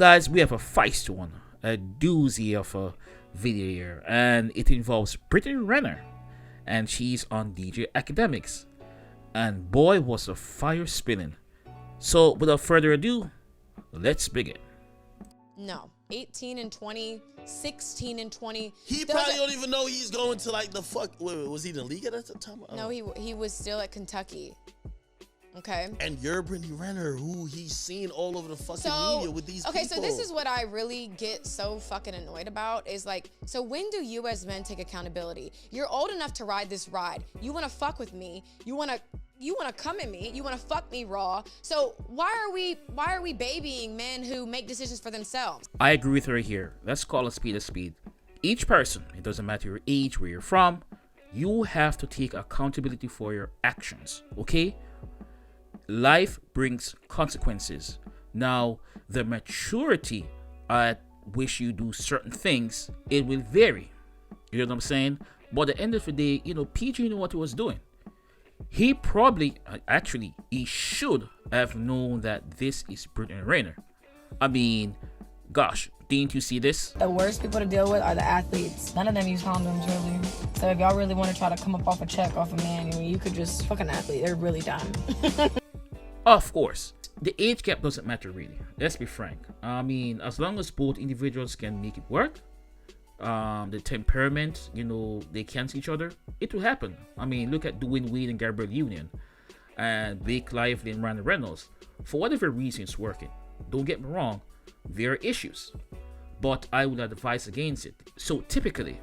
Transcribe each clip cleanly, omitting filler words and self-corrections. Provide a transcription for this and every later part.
guys, we have a feisty one, a doozy of a video here, and it involves Brittany Renner, and she's on DK Akademiks, and boy was the fire spinning. So without further ado, let's begin. No, 18 and 20, 16 and 20. He probably don't even know he's going to like the fuck. Wait, was he in the league at that time? No, he was still at Kentucky. Okay. And you're Brittany Renner, who he's seen all over the fucking media with these people. Okay, so this is what I really get so fucking annoyed about is like, so when do you as men take accountability? You're old enough to ride this ride. You want to fuck with me. You want to come at me. You want to fuck me raw. So why are we babying men who make decisions for themselves? I agree with her here. Let's call a speed a speed. Each person, it doesn't matter your age, where you're from, you have to take accountability for your actions, okay? Life brings consequences. Now, the maturity at which you do certain things, it will vary. You know what I'm saying? But at the end of the day, PG knew what he was doing. He probably, he should have known that this is Brittany Renner. I mean, gosh, didn't you see this? The worst people to deal with are the athletes. None of them use condoms, really. So if y'all really want to try to come up off a check off a man, you could just fuck an athlete. They're really dumb. Of course, the age gap doesn't matter really. Let's be frank. I mean, as long as both individuals can make it work, the temperament, they cancel each other, it will happen. I mean, look at Dwayne Wade and Gabriel Union, and Blake Lively and Ryan Reynolds. For whatever reason, it's working. Don't get me wrong, there are issues, but I would advise against it. So typically,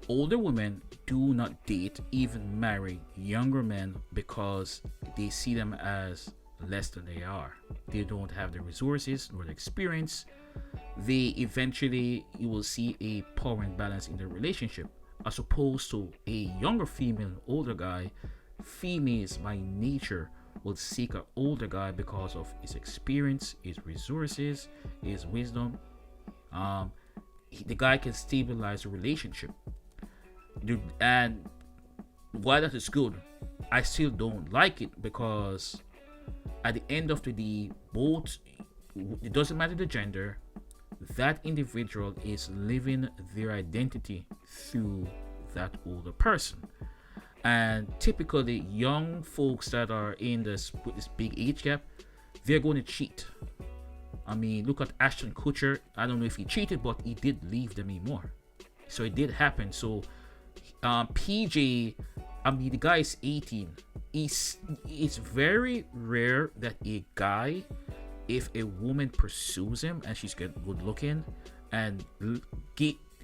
older women do not date, even marry younger men because they see them as less than they are. They don't have the resources nor the experience. You will see a power imbalance in the relationship, as opposed to a younger female and older guy. Females by nature will seek an older guy because of his experience, his resources, his wisdom. The guy can stabilize the relationship. And while that is good, I still don't like it because at the end of the day, it doesn't matter the gender, that individual is living their identity through that older person. And typically, young folks that are with this big age gap, they're going to cheat. I mean, look at Ashton Kutcher. I don't know if he cheated, but he did leave Demi Moore. So it did happen. So PJ, the guy is 18. It's very rare that a guy, if a woman pursues him and she's good looking and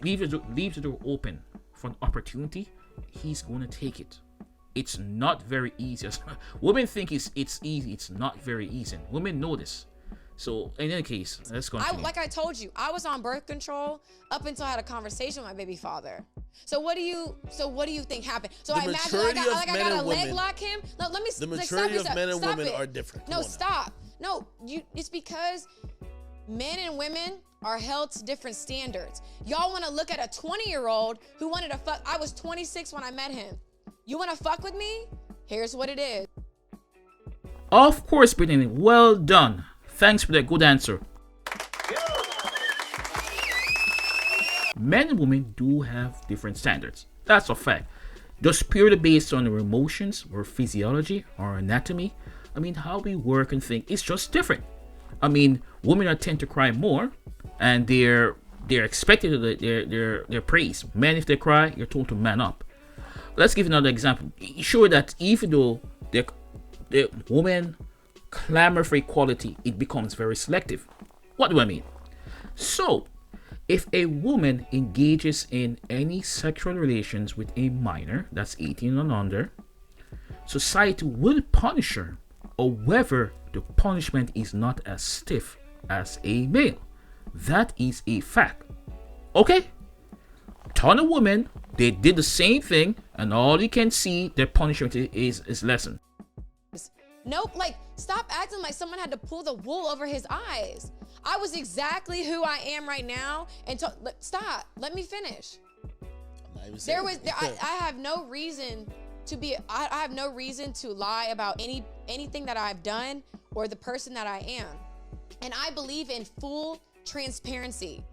leaves the door open for an opportunity, he's going to take it. It's not very easy. Women think it's easy. It's not very easy. Women know this. So in any case, let's continue. Like I told you, I was on birth control up until I had a conversation with my baby father. So what do you think happened? So I imagine I got to leg lock him. No, let me. The maturity of men and women are different. No, stop. No, it's because men and women are held to different standards. Y'all want to look at a 20-year-old who wanted to fuck. I was 26 when I met him. You want to fuck with me? Here's what it is. Of course, Brittany. Well done. Thanks for that good answer. Men and women do have different standards. That's a fact. Just purely based on our emotions or physiology or anatomy, how we work and think, it's just different. Women tend to cry more, and they're expected their praise. Men, if they cry, you're told to man up. Let's give another example. Sure that even though the women clamor for equality, it becomes very selective. What do I mean? So, if a woman engages in any sexual relations with a minor that's 18 and under, society will punish her. However, the punishment is not as stiff as a male. That is a fact. Okay? Ton of women, they did the same thing, and all you can see, their punishment is lessened. Nope, stop acting like someone had to pull the wool over his eyes. I was exactly who I am right now, and stop. Let me finish. I have no reason to be. I have no reason to lie about anything that I've done or the person that I am, and I believe in full transparency.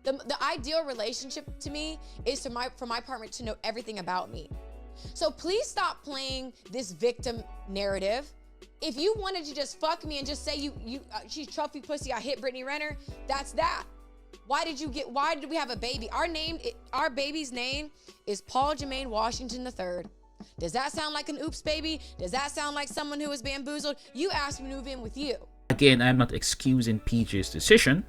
The ideal relationship to me is for my partner to know everything about me. So please stop playing this victim narrative. If you wanted to just fuck me and just say she's trophy pussy, I hit Brittany Renner, that's that. Why did we have a baby? Our baby's name is Paul Jermaine Washington III. Does that sound like an oops baby? Does that sound like someone who was bamboozled? You asked me to move in with you. Again, I'm not excusing PJ's decision.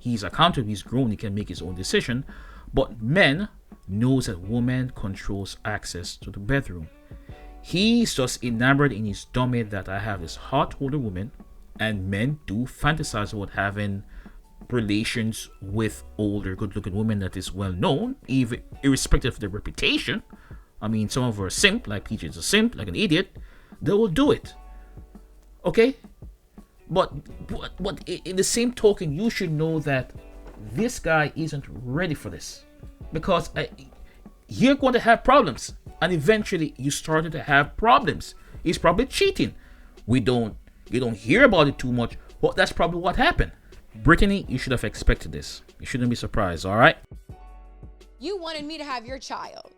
He's accountable, he's grown, he can make his own decision. But men knows that woman controls access to the bedroom. He's just enamored in his dummy that I have this hot older woman, and men do fantasize about having relations with older good-looking women that is well known, even irrespective of their reputation. I mean, some of them are simp, like PJ is a simp, like an idiot. They will do it. Okay? But in the same token, you should know that this guy isn't ready for this. Because you're going to have problems. And eventually, you started to have problems. He's probably cheating. You don't hear about it too much, but that's probably what happened. Brittany, you should have expected this. You shouldn't be surprised, all right? You wanted me to have your child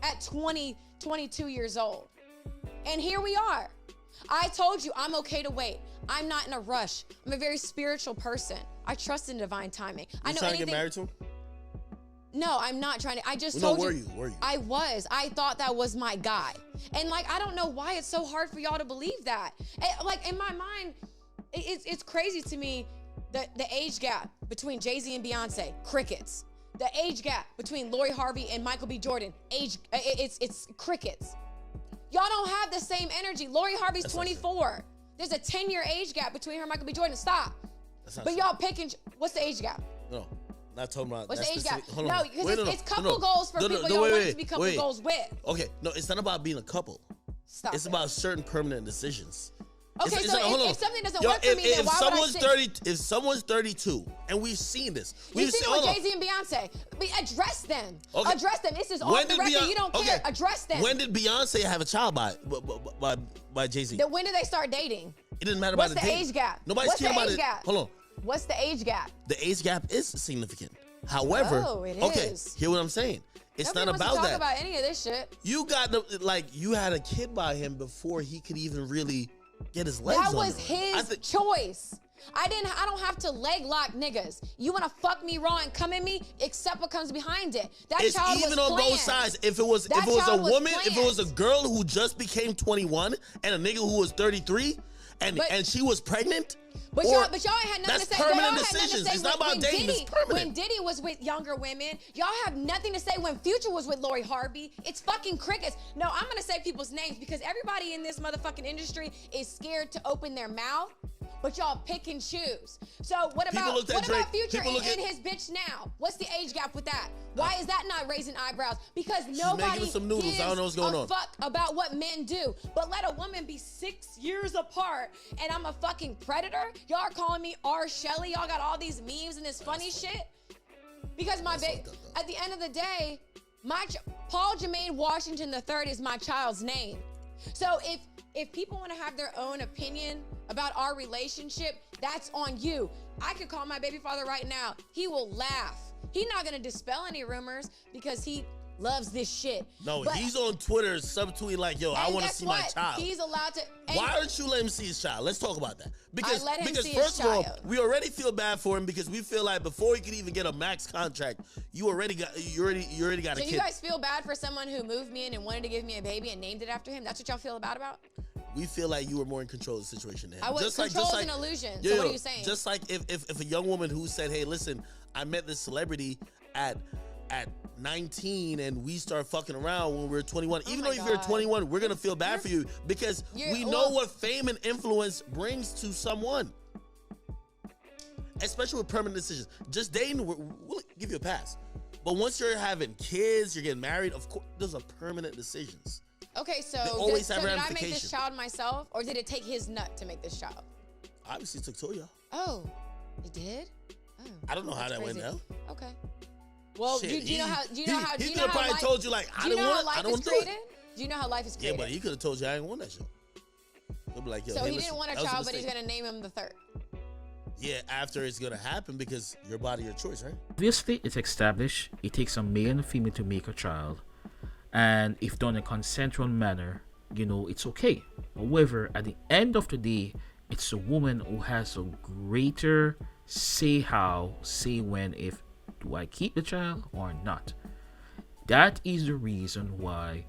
at 22 years old. And here we are. I told you I'm okay to wait. I'm not in a rush. I'm a very spiritual person. I trust in divine timing. I know trying anything. to get married to him? No, I'm not trying to. I just No, told were you. you? I was. I thought that was my guy. And like, I don't know why it's so hard for y'all to believe that. Like in my mind, it's crazy to me. The age gap between Jay-Z and Beyonce, crickets. The age gap between Lori Harvey and Michael B. Jordan, it's crickets. Y'all don't have the same energy. Lori Harvey's 24. There's a 10-year age gap between her and Michael B. Jordan. Stop. But y'all picking, what's the age gap? No, not talking about. What's the age gap? Hold No, on. because it's couple goals for people y'all want to be couple goals with. Okay, no, it's not about being a couple. Stop. It's about certain permanent decisions. Okay, so if something doesn't work for me, then if why would I someone's sit? 30, if someone's 32, and we've seen this, You've seen it with Jay-Z and Beyonce. Address them. Okay. Address them. This is off the record. You don't care. Address them. When did Beyonce have a child by Jay-Z? When did they start dating? It didn't matter What's about the the date. age gap? Nobody's What's caring the about age it. gap? Hold on. What's the age gap? The age gap is significant. However, it okay, is. hear what I'm saying. It's Nobody not wants about to talk that. about any of this shit. You got you had a kid by him before he could even really get his legs That on was you. his choice. I don't have to leg lock niggas. You wanna fuck me raw and come at me, accept what comes behind it. That It's child even was on planned. both sides. If it was a child was woman, if it was a planned. girl who just became 21 and a nigga who was 33 and she was pregnant, But y'all ain't had nothing that's to say. Y'all permanent had nothing to decisions. say It's not about when dating, it's permanent. When Diddy was with younger women, y'all have nothing to say when Future was with Lori Harvey. It's fucking crickets. No, I'm gonna say people's names because everybody in this motherfucking industry is scared to open their mouth. But y'all pick and choose. So what about Future and his bitch now? What's the age gap with that? Why is that not raising eyebrows? Because nobody making some noodles. gives I don't know what's going a on. fuck about what men do. But let a woman be 6 years apart and I'm a fucking predator? Y'all are calling me R. Shelley. Y'all got all these memes and this funny shit. Because at the end of the day, Paul Jermaine Washington III is my child's name. So if people want to have their own opinion about our relationship, that's on you. I could call my baby father right now. He will laugh. He's not gonna dispel any rumors because he loves this shit. No, but he's on Twitter subtweeting like, yo, I want to see my child. He's allowed to. Why don't you let him see his child? Let's talk about that. Because let him see his first of all, child. we already feel bad for him because we feel like before he could even get a max contract, you already got a So kid. you guys feel bad for someone who moved me in and wanted to give me a baby and named it after him? That's what y'all feel bad about? We feel like you were more in control of the situation than him. I was. Control is an illusion. So what are you saying? Just like if a young woman who said, hey, listen, I met this celebrity at 19 and we start fucking around when we're 21. Even though if you're 21, we're gonna feel bad for you because we know what fame and influence brings to someone. Especially with permanent decisions. Just dating, we'll give you a pass. But once you're having kids, you're getting married, of course, those are permanent decisions. Okay, so always have did I make ramifications. this child myself, or did it take his nut to make this child? Obviously, it took Toya. Oh, it did? Oh, I don't know how that went down. Okay. Well, Shit, do you know how he could have probably life, told you like I didn't want it. I don't want to do it. Do you know how life is Yeah, created? but he could have told you I didn't want that shit. He'll be like, yo, So hey, he listen, didn't want a that was child, but he's mistake. gonna name him the third. Yeah, after it's gonna happen because your body, your choice, right? Obviously, it's established it takes a male and a female to make a child, and if done in a consensual manner, it's okay. However, at the end of the day, it's the woman who has a greater say how, say when, if do I keep the child or not. That is the reason why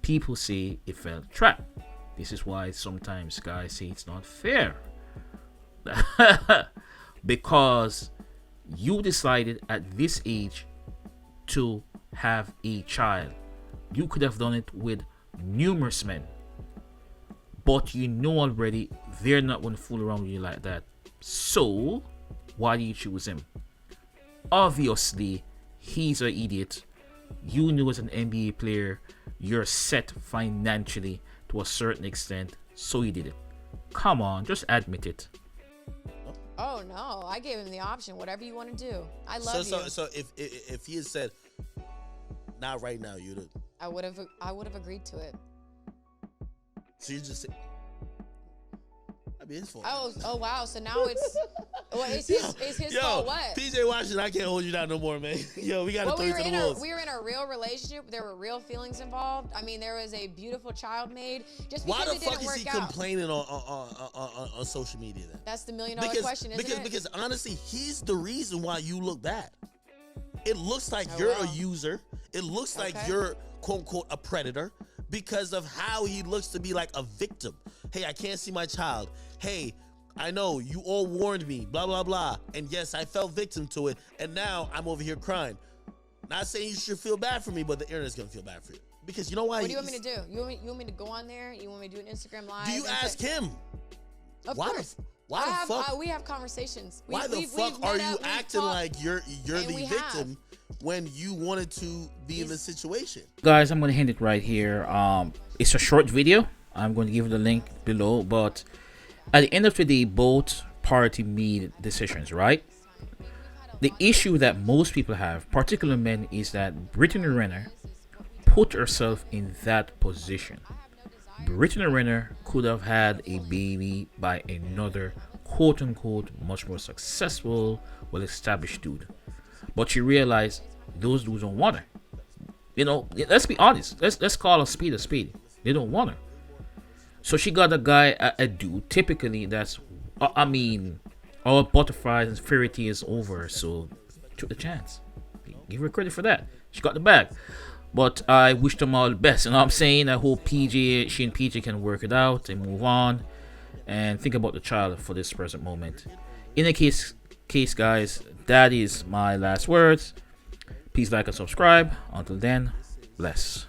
people say it felt trapped. This is why sometimes guys say it's not fair. Because you decided at this age to have a child. You could have done it with numerous men, but you know already they're not going to fool around with you like that. So why do you choose him? Obviously, he's an idiot. You knew as an NBA player you're set financially to a certain extent, so you did it. Come on, just admit it. Oh no, I gave him the option. Whatever you want to do, I love you. So if he had said, "Not right now," you'd have. I would have agreed to it. So you just say, "That'd be his fault." Oh wow. So now it's his fault. What? PJ Washington, I can't hold you down no more, man. Yo, we gotta throw you to the wolves. We were in a real relationship. There were real feelings involved. I mean, there was a beautiful child made. Just because Why the it didn't fuck work is he out. complaining on social media then? That's the $1 million question, isn't it? Because honestly, he's the reason why you look bad. It looks like you're a user. It looks like you're quote unquote a predator because of how he looks to be like a victim. Hey, I can't see my child. Hey, I know you all warned me, blah, blah, blah. And yes, I fell victim to it. And now I'm over here crying. Not saying you should feel bad for me, but the internet's going to feel bad for you. Because you know why? What do you want me to do? You want me to go on there? You want me to do an Instagram live? Do you ask him? Of course. Why the fuck? We have conversations. Why the fuck are you acting like you're the victim when you wanted to be in the situation? Guys, I'm going to end it right here. It's a short video. I'm going to give the link below, but at the end of the day, both parties made decisions, right? The issue that most people have, particularly men, is that Brittany Renner put herself in that position. Brittany Renner could have had a baby by another quote-unquote much more successful, well-established dude. But she realized those dudes don't want her. Let's be honest. Let's call a spade a spade. They don't want her. So she got a guy, a dude, typically that's, all butterflies and fairy tales over. So took the chance. Give her credit for that. She got the bag. But I wish them all the best. You know what I'm saying? I hope she and PJ can work it out and move on and think about the child for this present moment. In a case, guys, that is my last words. Please like and subscribe. Until then, bless.